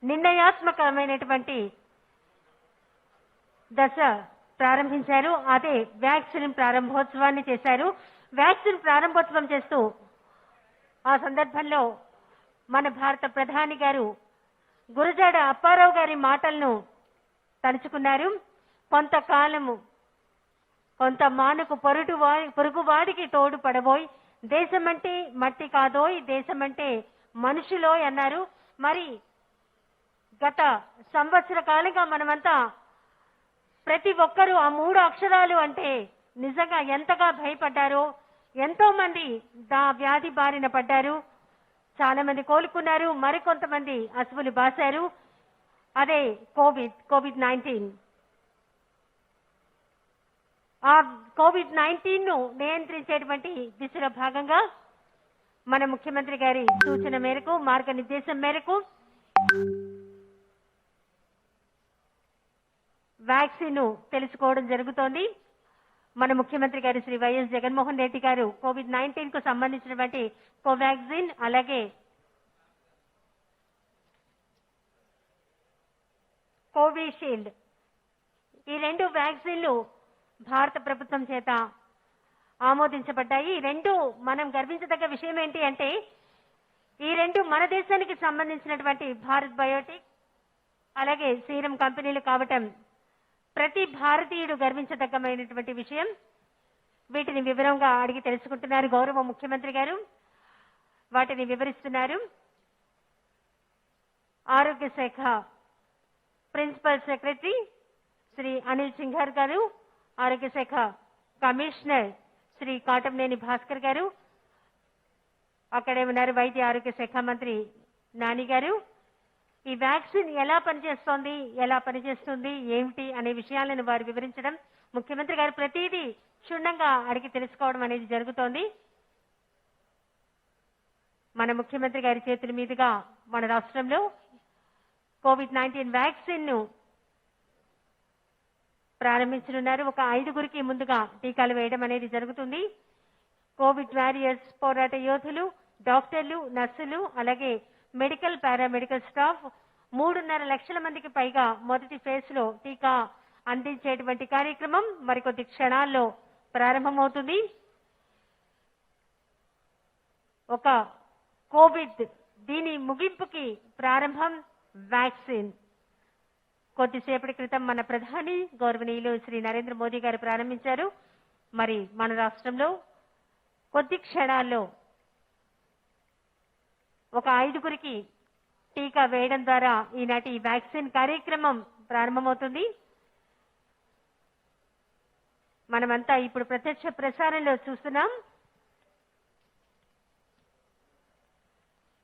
నిర్ణయాత్మకమైనటువంటి దశ ప్రారంభించారు. అదే వ్యాక్సిన్ ప్రారంభోత్సవాన్ని చేశారు. వ్యాక్సిన్ ప్రారంభోత్సవం చేస్తూ ఆ సందర్భంలో మన భారత ప్రధాని గారు గురజాడ అప్పారావు గారి మాటలను తలుచుకున్నారు. కొంతకాలము కొంత మానుకు పొరుగువాడికి తోడు పడబోయ్, దేశమంటే మట్టి కాదోయ్, దేశమంటే మనుషులోయ్ అన్నారు. మరి గత సంవత్సర కాలంగా మనమంతా ప్రతి ఒక్కరూ ఆ 3 అక్షరాలు అంటే నిజంగా ఎంతగా భయపడ్డారో, ఎంతో మంది వ్యాధి బారిన పడ్డారు. చాలా మంది కోలుకున్నారు, మరికొంతమంది అసువులు బాశారు. అదే కోవిడ్-19. ఆ కోవిడ్-19 ను నియంత్రించేటువంటి దిశలో భాగంగా మన ముఖ్యమంత్రి గారి సూచన మేరకు, మార్గనిర్దేశం మేరకు వ్యాక్సిన్ తెలుసుకోవడం జరుగుతోంది. మన ముఖ్యమంత్రి గారు శ్రీ వైఎస్ జగన్మోహన్ రెడ్డి గారు కోవిడ్-19 కు సంబంధించినటువంటి కోవాక్సిన్ అలాగే కోవిషీల్డ్ ఈ 2 వ్యాక్సిన్లు భారత ప్రభుత్వం చేత ఆమోదించబడ్డాయి. ఈ 2 మనం గర్వించదగ్గ విషయం ఏంటి అంటే ఈ 2 మన దేశానికి సంబంధించినటువంటి భారత్ బయోటెక్ అలాగే సీరం కంపెనీలు కావటం ప్రతి భారతీయుడు గర్వించదగ్గమైనటువంటి విషయం. వీటిని వివరంగా అడిగి తెలుసుకుంటున్నారు గౌరవ ముఖ్యమంత్రి గారు. వాటిని వివరిస్తున్నారు. ఆరోగ్య శాఖ ప్రిన్సిపల్ సెక్రటరీ శ్రీ అనిల్ సింఘార్ గారు, ఆరోగ్య శాఖ కమిషనర్ శ్రీ కాటంనేని భాస్కర్ గారు, అక్కడే ఉన్నారు వైద్య ఆరోగ్య శాఖ మంత్రి నాని గారు. ఈ వ్యాక్సిన్ ఎలా పనిచేస్తోంది, ఎలా పనిచేస్తుంది, ఏమిటి అనే విషయాలను వారు వివరించడం, ముఖ్యమంత్రి గారు ప్రతిదీ క్షుణ్ణంగా అడిగి తెలుసుకోవడం అనేది జరుగుతోంది. మన ముఖ్యమంత్రి గారి చేతుల మీదుగా మన రాష్ట్రంలో కోవిడ్-19 వ్యాక్సిన్ ను ప్రారంభించనున్నారు. ఒక 5గురికి ముందుగా టీకాలు వేయడం అనేది జరుగుతుంది. కోవిడ్ వారియర్స్, పోరాట యోధులు, డాక్టర్లు, నర్సులు అలాగే మెడికల్ పారామెడికల్ స్టాఫ్ 3.5 లక్షల మందికి పైగా మొదటి ఫేజ్ లో టీకా అందించేటువంటి కార్యక్రమం మరికొద్ది క్షణాల్లో ప్రారంభమవుతుంది. ఒక కోవిడ్ దీని ముగింపుకి ప్రారంభం వ్యాక్సిన్. కొద్దిసేపటి క్రితం మన ప్రధాని గౌరవనీయులు శ్రీ నరేంద్ర మోదీ గారు ప్రారంభించారు. మరి మన రాష్ట్రంలో కొద్ది క్షణాల్లో ఒక 5గురికి టీకా వేయడం ద్వారా ఈనాటి వ్యాక్సిన్ కార్యక్రమం ప్రారంభమవుతుంది. మనమంతా ఇప్పుడు ప్రత్యక్ష ప్రసారంలో చూస్తున్నాం.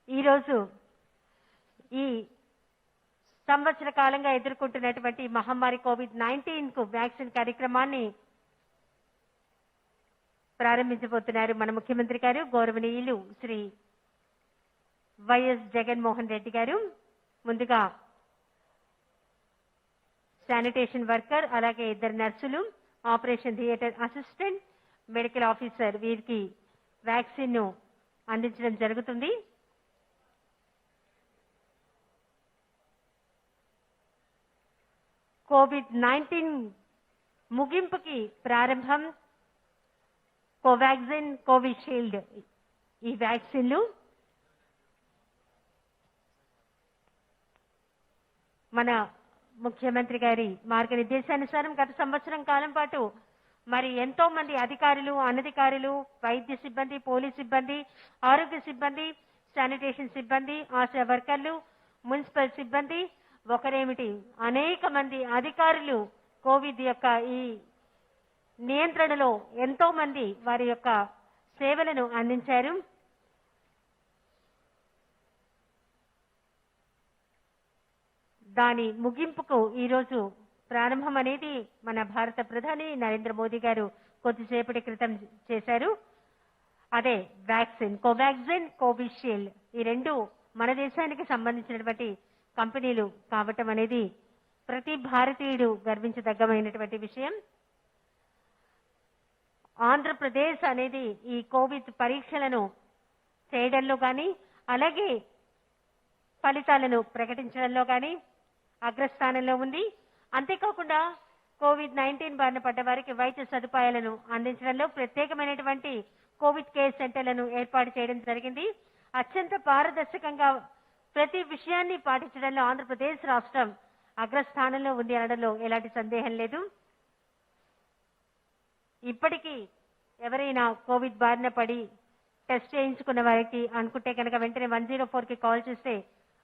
ఈరోజు ఈ సంవత్సర కాలంగా ఎదుర్కొంటున్నటువంటి మహమ్మారి కోవిడ్-19 కు వ్యాక్సిన్ కార్యక్రమాన్ని ప్రారంభించబోతున్నారు మన ముఖ్యమంత్రి గారు గౌరవనీయులు శ్రీ వైఎస్ జగన్మోహన్ రెడ్డి గారు. ముందుగా శానిటేషన్ వర్కర్ అలాగే 2 నర్సులు, operation theatre assistant, medical officer వీరికి వ్యాక్సిన్ ను అందించడం జరుగుతుంది. కోవిడ్-19 ముగింపుకి ప్రారంభం కోవాక్సిన్, కోవిషీల్డ్ ఈ వ్యాక్సిన్లు మన ముఖ్యమంత్రి గారి మార్గనిర్దేశానుసారం గత సంవత్సరం కాలం పాటు మరి ఎంతో మంది అధికారులు, అనధికారులు, వైద్య సిబ్బంది, పోలీస్ సిబ్బంది, ఆరోగ్య సిబ్బంది, శానిటేషన్ సిబ్బంది, ఆశా వర్కర్లు, మున్సిపల్ సిబ్బంది, ఒకరేమిటి అనేక మంది అధికారులు కోవిడ్ యొక్క ఈ నియంత్రణలో ఎంతో మంది వారి యొక్క సేవలను అందించారు. దాని ముగింపుకు ఈరోజు ప్రారంభం అనేది మన భారత ప్రధాని నరేంద్ర మోదీ గారు కొద్దిసేపటి క్రితం చేశారు. అదే వ్యాక్సిన్, కోవాక్సిన్, కోవిషీల్డ్ ఈ 2 మన దేశానికి సంబంధించినటువంటి కంపెనీలు కావటం అనేది ప్రతి భారతీయుడు గర్వించదగ్గమైనటువంటి విషయం. ఆంధ్రప్రదేశ్ అనేది ఈ కోవిడ్ పరీక్షలను చేయడంలో కానీ అలాగే ఫలితాలను ప్రకటించడంలో కానీ అగ్రస్థానంలో ఉంది. అంతేకాకుండా కోవిడ్-19 బారిన పడ్డ వారికి వైద్య సదుపాయాలను అందించడంలో ప్రత్యేకమైనటువంటి కోవిడ్ కేర్ సెంటర్లను ఏర్పాటు చేయడం జరిగింది. అత్యంత పారదర్శకంగా ప్రతి విషయాన్ని పాటించడంలో ఆంధ్రప్రదేశ్ రాష్ట్రం అగ్రస్థానంలో ఉంది అనడంలో ఎలాంటి సందేహం లేదు. ఇప్పటికీ ఎవరైనా కోవిడ్ బారిన పడి టెస్ట్ చేయించుకున్న వారికి అనుకుంటే కనుక వెంటనే 104కి కాల్ చేస్తే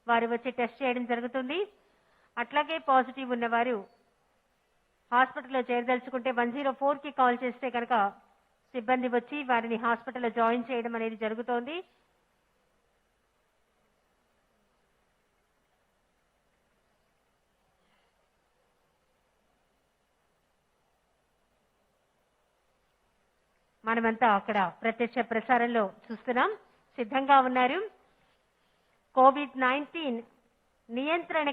వారు వచ్చి టెస్ట్ చేయడం జరుగుతుంది. అట్లాగే పాజిటివ్ ఉన్నవారు హాస్పిటల్లో చేరదలుచుకుంటే 104కి కాల్ చేస్తే కనుక సిబ్బంది వచ్చి వారిని హాస్పిటల్లో జాయిన్ చేయడం అనేది జరుగుతోంది. మనమంతా అక్కడ ప్రత్యక్ష ప్రసారంలో చూస్తున్నాం, సిద్ధంగా ఉన్నారు. కోవిడ్-19 నియంత్రణ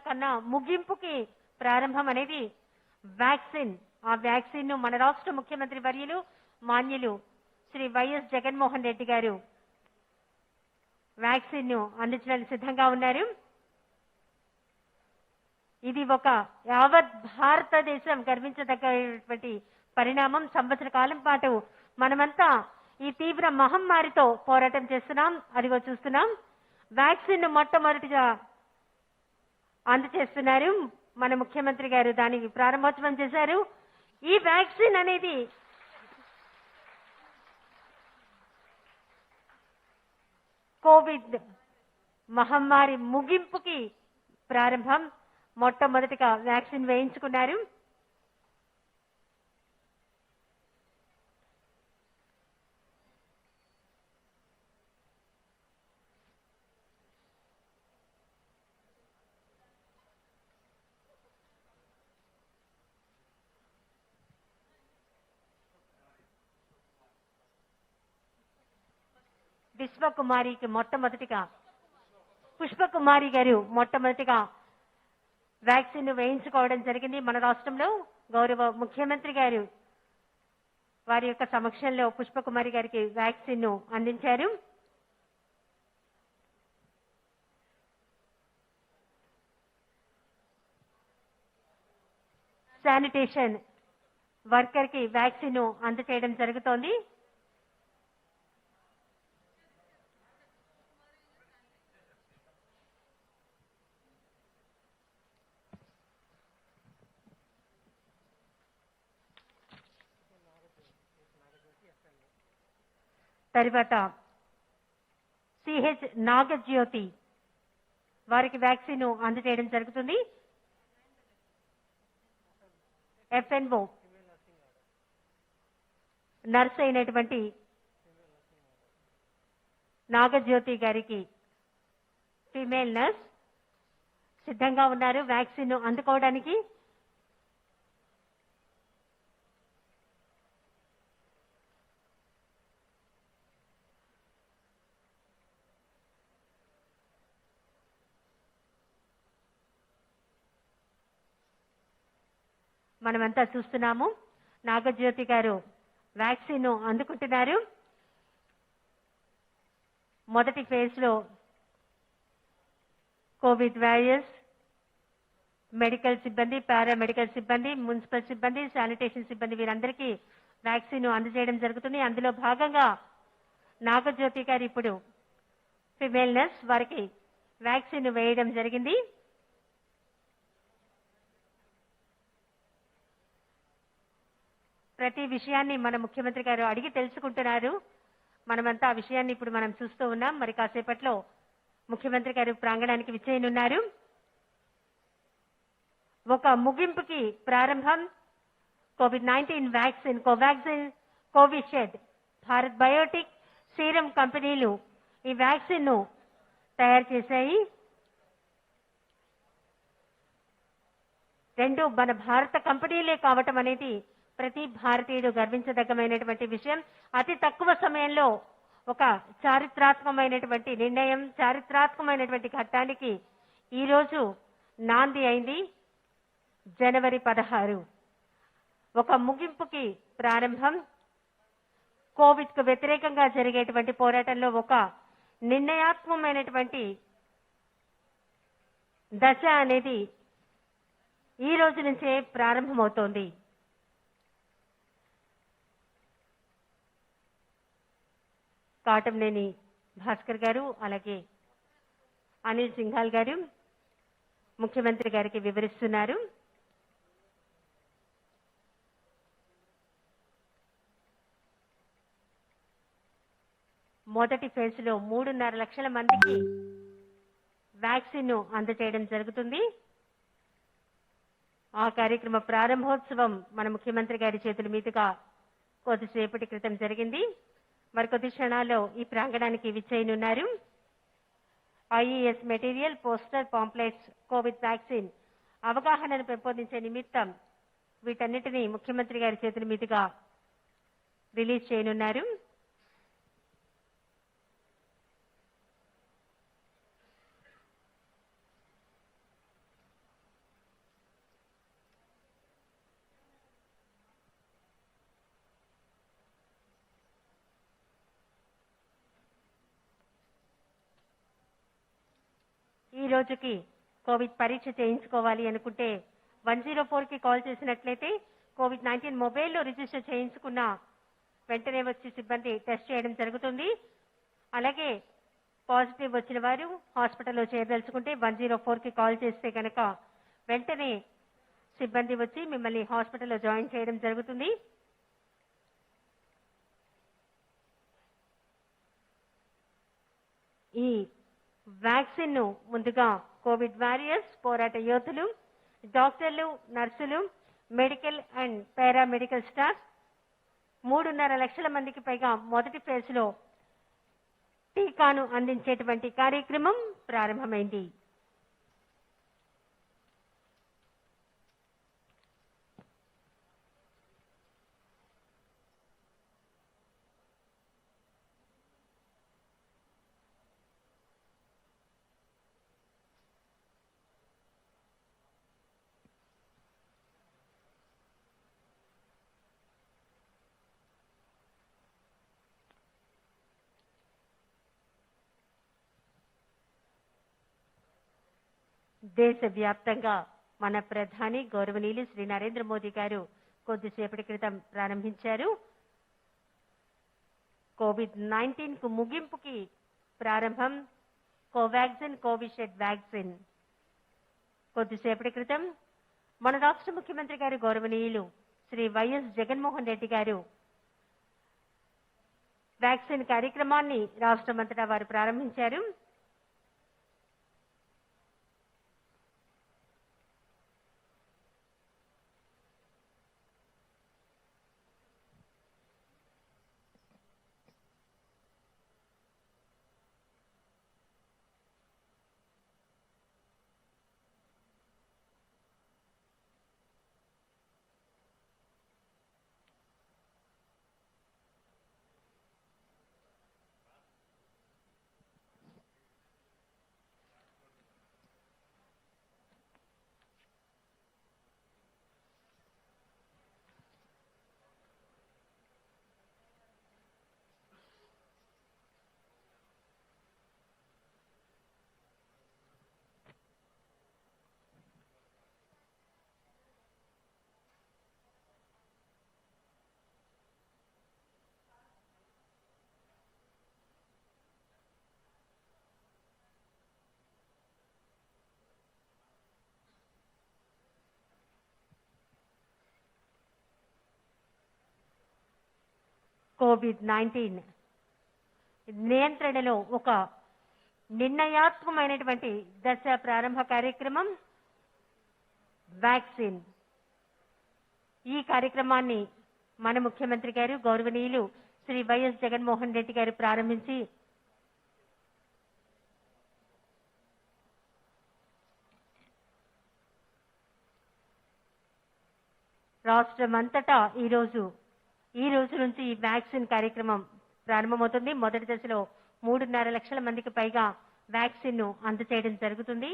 కన్నా ముగింపుకి ప్రారంభం అనేది వ్యాక్సిన్. ఆ వ్యాక్సిన్ ను మన రాష్ట్ర ముఖ్యమంత్రి వర్యులు మాన్యులు శ్రీ వైఎస్ జగన్మోహన్ రెడ్డి గారు వ్యాక్సిన్ ను అందించడానికి సిద్ధంగా ఉన్నారు. ఇది ఒక యావత్ భారతదేశం గర్వించదగ్గటువంటి పరిణామం. సంవత్సర కాలం పాటు మనమంతా ఈ తీవ్ర మహమ్మారితో పోరాటం చేస్తున్నాం. అదిగో చూస్తున్నాం, వ్యాక్సిన్ ను మొట్టమొదటిగా అందజేస్తున్నారు మన ముఖ్యమంత్రి గారు. దానికి ప్రారంభోత్సవం చేశారు. ఈ వ్యాక్సిన్ అనేది కోవిడ్ మహమ్మారి ముగింపుకి ప్రారంభం. మొట్టమొదటిగా వ్యాక్సిన్ వేయించుకున్నారు. పుష్పకుమారి గారు మొట్టమొదటిగా వ్యాక్సిన్ వేయించుకోవడం జరిగింది. మన రాష్ట్రంలో గౌరవ ముఖ్యమంత్రి గారు వారి యొక్క సమక్షంలో పుష్పకుమారి గారికి వ్యాక్సిన్ ను అందించారు. శానిటేషన్ వర్కర్ కి వ్యాక్సిన్ ను అందజేయడం జరుగుతోంది. తర్వాత సిహెచ్ నాగజ్యోతి వారికి వ్యాక్సిన్ అందజేయడం జరుగుతుంది. ఎఫ్ఎన్ఓ నర్స్ అయినటువంటి నాగజ్యోతి గారికి ఫీమేల్ నర్స్ సిద్ధంగా ఉన్నారు వ్యాక్సిన్ అందుకోవడానికి. మనమంతా చూస్తున్నాము, నాగజ్యోతి గారు వ్యాక్సిన్ అందుకుంటున్నారు. మొదటి ఫేజ్ లో కోవిడ్ వారియర్స్, మెడికల్ సిబ్బంది, పారామెడికల్ సిబ్బంది, మున్సిపల్ సిబ్బంది, శానిటేషన్ సిబ్బంది వీరందరికీ వ్యాక్సిన్ అందజేయడం జరుగుతుంది. అందులో భాగంగా నాగజ్యోతి గారు ఇప్పుడు ఫిమేల్ నర్స్ వారికి వ్యాక్సిన్ వేయడం జరిగింది. ప్రతి విషయాన్ని మన ముఖ్యమంత్రి గారు అడిగి తెలుసుకుంటున్నారు. మనమంతా ఆ విషయాన్ని ఇప్పుడు మనం చూస్తూ ఉన్నాం. మరి కాసేపట్లో ముఖ్యమంత్రి గారు ప్రాంగణానికి విచ్చేయనున్నారు. ఒక ముగింపుకి ప్రారంభం. COVID-19 vaccine Covaxin, Covishield, Bharat Biotech, serum కంపెనీలు ఈ వ్యాక్సిన్ ను తయారు చేశాయి. రెండు మన భారత కంపెనీలే కావటం అనేది ప్రతి భారతీయుడు గర్వించదగ్గమైనటువంటి విషయం. అతి తక్కువ సమయంలో ఒక చారిత్రాత్మకమైనటువంటి నిర్ణయం, చారిత్రాత్మకమైనటువంటి ఘట్టానికి ఈ రోజు నాంది అయింది. జనవరి 16 ఒక ముగింపుకి ప్రారంభం. కోవిడ్ కు వ్యతిరేకంగా జరిగేటువంటి పోరాటంలో ఒక నిర్ణయాత్మకమైనటువంటి దశ అనేది ఈ రోజు నుంచే ప్రారంభమవుతోంది. కాటంనేని భాస్కర్ గారు అలాగే అనిల్ సింఘాల్ గారు ముఖ్యమంత్రి గారికి వివరిస్తున్నారు. మొదటి ఫేజ్లో 3.5 లక్షల మందికి వ్యాక్సిన్ అందజేయడం జరుగుతుంది. ఆ కార్యక్రమ ప్రారంభోత్సవం మన ముఖ్యమంత్రి గారి చేతుల మీదుగా కొద్దిసేపటి క్రితం జరిగింది. మరికొద్ది క్షణాల్లో ఈ ప్రాంగణానికి విచ్చేయనున్నారు. IES material, poster, pamphlets, COVID vaccine అవగాహనను పెంపొందించే నిమిత్తం వీటన్నిటినీ ముఖ్యమంత్రి గారి చేతుల మీదుగా రిలీజ్ చేయనున్నారు. ఈ రోజుకి కోవిడ్ పరీక్ష చేయించుకోవాలి అనుకుంటే 104కి కాల్ చేసినట్లయితే COVID-19 మొబైల్లో రిజిస్టర్ చేయించుకున్న వెంటనే వచ్చి సిబ్బంది టెస్ట్ చేయడం జరుగుతుంది. అలాగే పాజిటివ్ వచ్చిన వారు హాస్పిటల్లో చేరదలుచుకుంటే 104కి కాల్ చేస్తే కనుక వెంటనే సిబ్బంది వచ్చి మిమ్మల్ని హాస్పిటల్లో జాయిన్ చేయడం జరుగుతుంది. ఈ వ్యాక్సిన్ ను ముందుగా కోవిడ్ వారియర్స్, పోరాట యోధులు, డాక్టర్లు, నర్సులు, మెడికల్ అండ్ పారామెడికల్ స్టాఫ్ 3.5 లక్షల మందికి పైగా మొదటి ఫేజ్ లో టీకాను అందించేటువంటి కార్యక్రమం ప్రారంభమైంది. దేశవ్యాప్తంగా మన ప్రధాని గౌరవనీయులు శ్రీ నరేంద్ర మోదీ గారు కొద్దిసేపటి క్రితం ప్రారంభించారు. COVID-19 కు ముగింపుకి ప్రారంభం కోవాక్సిన్, కోవిషీల్డ్ వ్యాక్సిన్. కొద్దిసేపటి క్రితం మన రాష్ట్ర ముఖ్యమంత్రి గారు గౌరవనీయులు శ్రీ వైఎస్ జగన్మోహన్ రెడ్డి గారు వ్యాక్సిన్ కార్యక్రమాన్ని రాష్ట్రమంతటా వారు ప్రారంభించారు. COVID-19 నియంత్రణలో ఒక నిర్ణయాత్మకమైనటువంటి దశ ప్రారంభ కార్యక్రమం వ్యాక్సిన్. ఈ కార్యక్రమాన్ని మన ముఖ్యమంత్రి గారు గౌరవనీయులు శ్రీ వైఎస్ జగన్మోహన్ రెడ్డి గారు ప్రారంభించి రాష్ట్రమంతటా ఈ రోజు నుంచి ఈ వ్యాక్సిన్ కార్యక్రమం ప్రారంభమవుతుంది. మొదటి దశలో 3.5 లక్షల మందికి పైగా వ్యాక్సిన్ ను అందజేయడం జరుగుతుంది.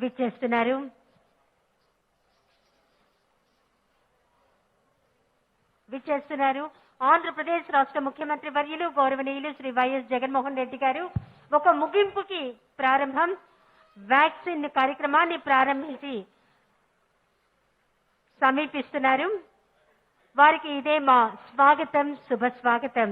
విచ్చేస్తున్నారు. ఆంధ్రప్రదేశ్ రాష్ట్ర ముఖ్యమంత్రి వర్యులు గౌరవనీయులు శ్రీ వైఎస్ జగన్మోహన్ రెడ్డి గారు ఒక ముగింపుకి ప్రారంభం వ్యాక్సిన్ కార్యక్రమాన్ని ప్రారంభించి సమీపిస్తున్నారు. వారికి ఇదే మా స్వాగతం, శుభ స్వాగతం.